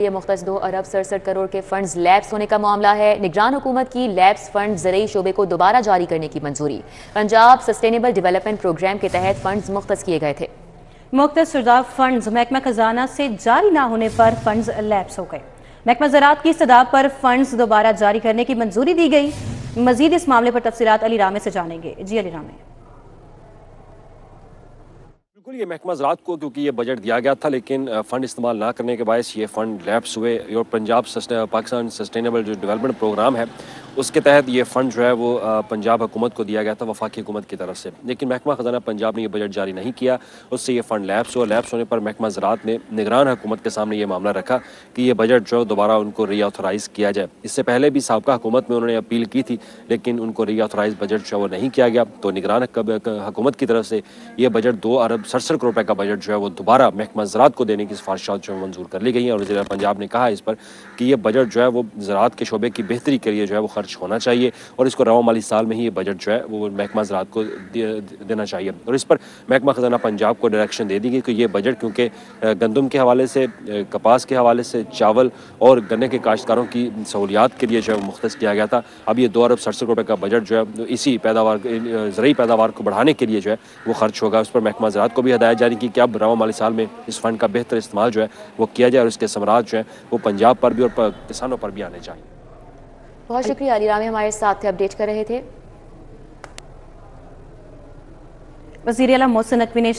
ये मुख्तस 2 अरब 67 करोड़ के funds lapse होने का मामला है। निगरान हुकूमत की लैप्स फंड ज़रूरी शोबे को दोबारा जारी करने की मंजूरी। पंजाब सस्टेनेबल डेवलपमेंट प्रोग्राम के तहत फंड्स मुख्तस किए गए थे। मुख्तस शुदा फंड्स महकमा खजाना से जारी ना होने पर फंड्स लैप्स हो गए। महकमा ज़राअत की इस्तदा पर फंड्स दोबारा जारी करने की मंजूरी दी गई। मजीद इस मामले पर तफसीलात अली रामे से जानेंगे। जी अली रामे। बिल्कुल, ये महकमा ज़राअत को क्योंकि ये बजट दिया गया था लेकिन फ़ंड इस्तेमाल ना करने के बायस ये फ़ंड लैप्स हुए और पाकिस्तान सस्टेनेबल जो डेवलपमेंट प्रोग्राम है उसके तहत ये फ़ंड जो है वो पंजाब हुकूमत को दिया गया था वफाकी हुकूमत की तरफ से। लेकिन महकमा ख़जाना पंजाब ने ये बजट जारी नहीं किया, उससे ये फ़ंड लैप्स हुआ। लैप्स होने पर महकमा ज़राअत ने निगरान हुकूमत के सामने ये मामला रखा कि ये बजट जो दोबारा उनको रीऑथराइज़ किया जाए। इससे पहले भी साबका हुकूमत में उन्होंने अपील की थी लेकिन उनको रीऑथराइज़ बजट जो है वो नहीं किया गया। तो निगरान हुकूमत की तरफ से ये बजट 2 अरब 67 करोड़ रुपए का बजट जो है वो दोबारा महकमा ज़राअत को देने की सिफारिशात जो है मंजूर कर ली गई हैं। और वज़ीर पंजाब ने कहा इस पर कि ये बजट जो है वो ज़राअत के शोबे की बेहतरी के लिए जो है वो खर्च होना चाहिए और इसको रवा माली साल में ही ये बजट जो है वो महकमा ज़राअत को देना चाहिए। और इस पर महकमा ख़जाना पंजाब को डायरेक्शन दे दी गई कि ये बजट क्योंकि गंदम के हवाले से, कपास के हवाले से, चावल और गन्ने के काश्तकारों की सहूलियात के लिए जो है मुख्तस किया गया था। अब ये 2 अरब 67 रुपये का बजट जो है इसी पैदावार ज़रूरी पैदावार को बढ़ाने के लिए जो है वो खर्च होगा। उस पर महकमा ज़राअत को भी हदायत जारी की कि अब रवा माली साल में इस फंड का बेहतर इस्तेमाल जो है वो किया जाए और इसके समरात जो है वो पंजाब पर भी और किसानों पर भी आने चाहिए। बहुत शुक्रिया अली रामे, हमारे साथ अपडेट कर रहे थे। वज़ीर आला मोहसिन नकवी ने